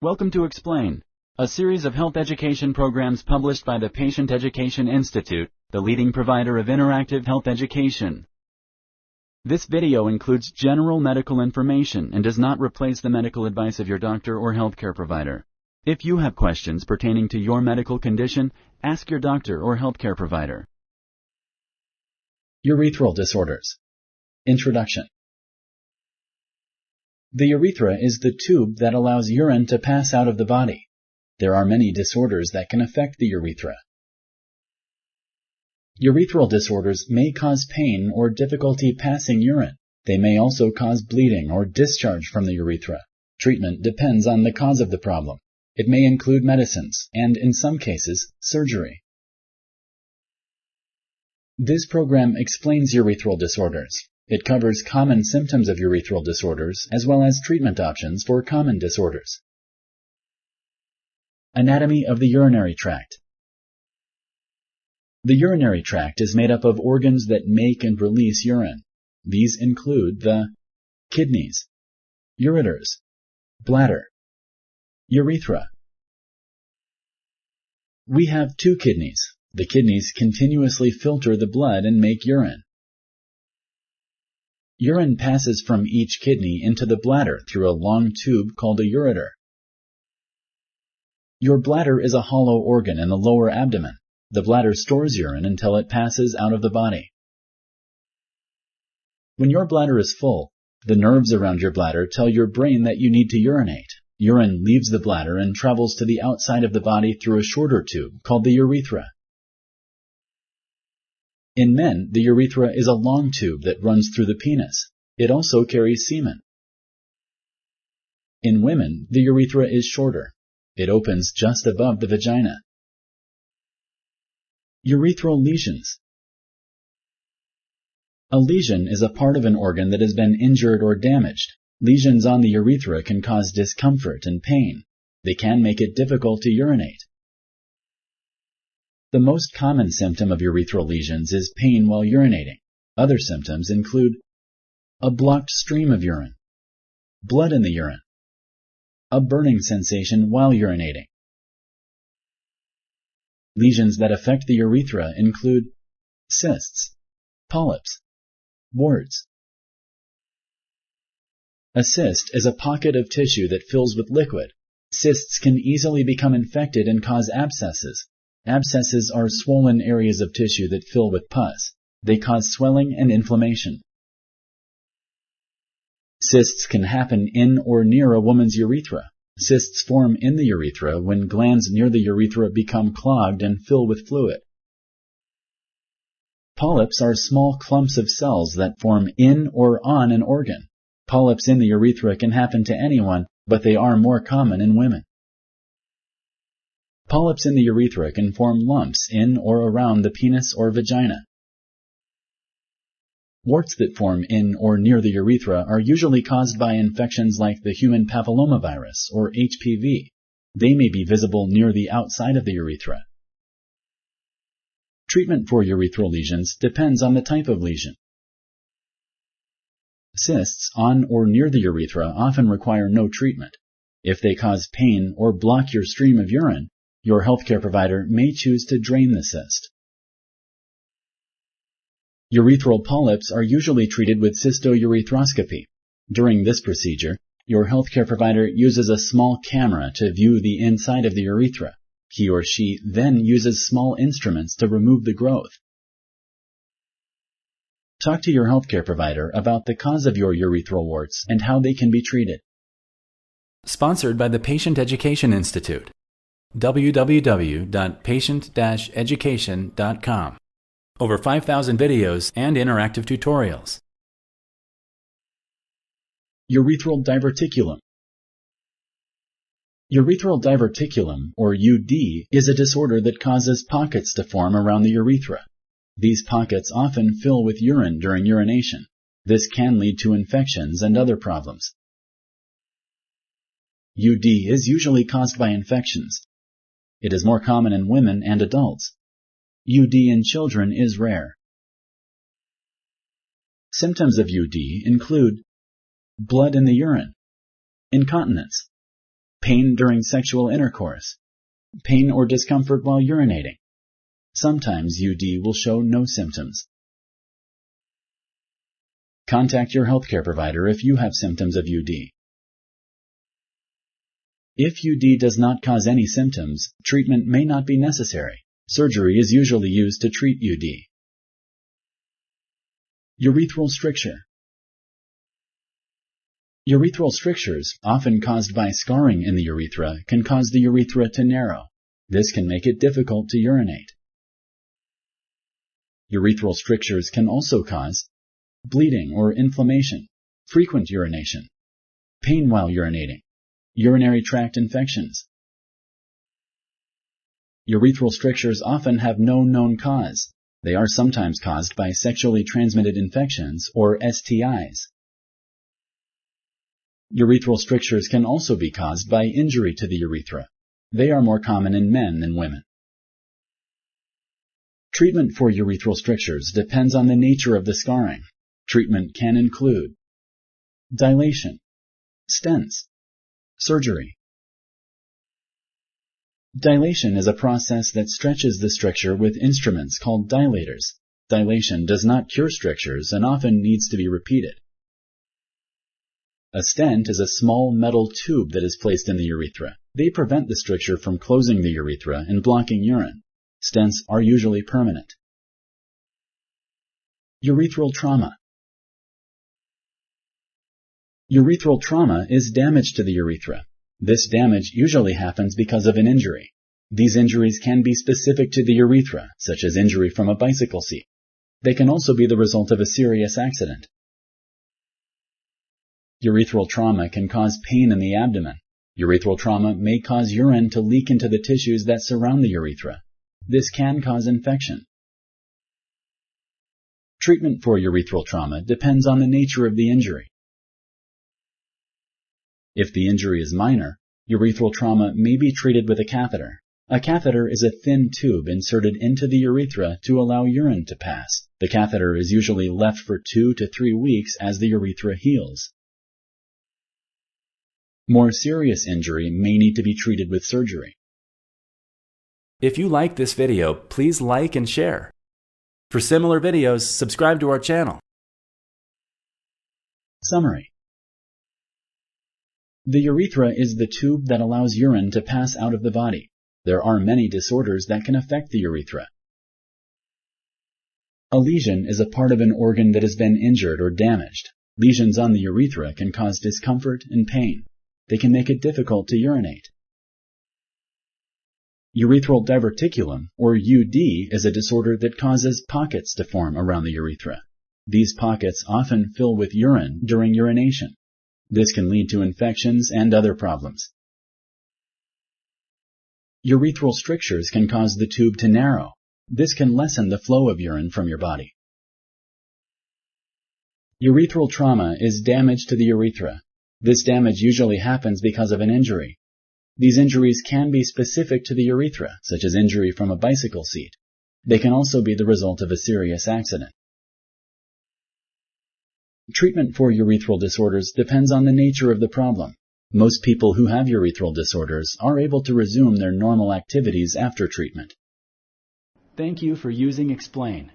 Welcome to Explain, a series of health education programs published by the Patient Education Institute, the leading provider of interactive health education. This video includes general medical information and does not replace the medical advice of your doctor or healthcare provider. If you have questions pertaining to your medical condition, ask your doctor or healthcare provider. Urethral disorders. Introduction. The urethra is the tube that allows urine to pass out of the body. There are many disorders that can affect the urethra. Urethral disorders may cause pain or difficulty passing urine. They may also cause bleeding or discharge from the urethra. Treatment depends on the cause of the problem. It may include medicines and, in some cases, surgery. This program explains urethral disorders. It covers common symptoms of urethral disorders as well as treatment options for common disorders. Anatomy of the urinary tract. The urinary tract is made up of organs that make and release urine. These include the kidneys, ureters, bladder, urethra. We have two kidneys. The kidneys continuously filter the blood and make urine. Urine passes from each kidney into the bladder through a long tube called a ureter. Your bladder is a hollow organ in the lower abdomen. The bladder stores urine until it passes out of the body. When your bladder is full, the nerves around your bladder tell your brain that you need to urinate. Urine leaves the bladder and travels to the outside of the body through a shorter tube called the urethra. In men, the urethra is a long tube that runs through the penis. It also carries semen. In women, the urethra is shorter. It opens just above the vagina. Urethral lesions. A lesion is a part of an organ that has been injured or damaged. Lesions on the urethra can cause discomfort and pain. They can make it difficult to urinate. The most common symptom of urethral lesions is pain while urinating. Other symptoms include a blocked stream of urine, blood in the urine, a burning sensation while urinating. Lesions that affect the urethra include cysts, polyps, warts. A cyst is a pocket of tissue that fills with liquid. Cysts can easily become infected and cause abscesses. Abscesses are swollen areas of tissue that fill with pus. They cause swelling and inflammation. Cysts can happen in or near a woman's urethra. Cysts form in the urethra when glands near the urethra become clogged and fill with fluid. Polyps are small clumps of cells that form in or on an organ. Polyps in the urethra can happen to anyone, but they are more common in women. Polyps in the urethra can form lumps in or around the penis or vagina. Warts that form in or near the urethra are usually caused by infections like the human papillomavirus or HPV. They may be visible near the outside of the urethra. Treatment for urethral lesions depends on the type of lesion. Cysts on or near the urethra often require no treatment. If they cause pain or block your stream of urine, your healthcare provider may choose to drain the cyst. Urethral polyps are usually treated with cystourethropy. During this procedure, your healthcare provider uses a small camera to view the inside of the urethra. He or she then uses small instruments to remove the growth. Talk to your healthcare provider about the cause of your urethral warts and how they can be treated. Sponsored by the Patient Education Institute. www.patient-education.com. Over 5,000 videos and interactive tutorials. Urethral diverticulum. Urethral diverticulum, or UD, is a disorder that causes pockets to form around the urethra. These pockets often fill with urine during urination. This can lead to infections and other problems. UD is usually caused by infections. It is more common in women and adults. UD in children is rare. Symptoms of UD include blood in the urine, incontinence, pain during sexual intercourse, pain or discomfort while urinating. Sometimes UD will show no symptoms. Contact your healthcare provider if you have symptoms of UD. If UD does not cause any symptoms, treatment may not be necessary. Surgery is usually used to treat UD. Urethral stricture. Urethral strictures, often caused by scarring in the urethra, can cause the urethra to narrow. This can make it difficult to urinate. Urethral strictures can also cause bleeding or inflammation, frequent urination, pain while urinating, urinary tract infections. Urethral strictures often have no known cause. They are sometimes caused by sexually transmitted infections or STIs. Urethral strictures can also be caused by injury to the urethra. They are more common in men than women. Treatment for urethral strictures depends on the nature of the scarring. Treatment can include dilation, stents, surgery. Dilation is a process that stretches the stricture with instruments called dilators. Dilation does not cure strictures and often needs to be repeated. A stent is a small metal tube that is placed in the urethra. They prevent the stricture from closing the urethra and blocking urine. Stents are usually permanent. Urethral trauma. Urethral trauma is damage to the urethra. This damage usually happens because of an injury. These injuries can be specific to the urethra, such as injury from a bicycle seat. They can also be the result of a serious accident. Urethral trauma can cause pain in the abdomen. Urethral trauma may cause urine to leak into the tissues that surround the urethra. This can cause infection. Treatment for urethral trauma depends on the nature of the injury. If the injury is minor, urethral trauma may be treated with a catheter. A catheter is a thin tube inserted into the urethra to allow urine to pass. The catheter is usually left for 2 to 3 weeks as the urethra heals. More serious injury may need to be treated with surgery. If you like this video, please like and share. For similar videos, subscribe to our channel. Summary. The urethra is the tube that allows urine to pass out of the body. There are many disorders that can affect the urethra. A lesion is a part of an organ that has been injured or damaged. Lesions on the urethra can cause discomfort and pain. They can make it difficult to urinate. Urethral diverticulum, or UD, is a disorder that causes pockets to form around the urethra. These pockets often fill with urine during urination. This can lead to infections and other problems. Urethral strictures can cause the tube to narrow. This can lessen the flow of urine from your body. Urethral trauma is damage to the urethra. This damage usually happens because of an injury. These injuries can be specific to the urethra, such as injury from a bicycle seat. They can also be the result of a serious accident. Treatment for urethral disorders depends on the nature of the problem. Most people who have urethral disorders are able to resume their normal activities after treatment. Thank you for using Explain.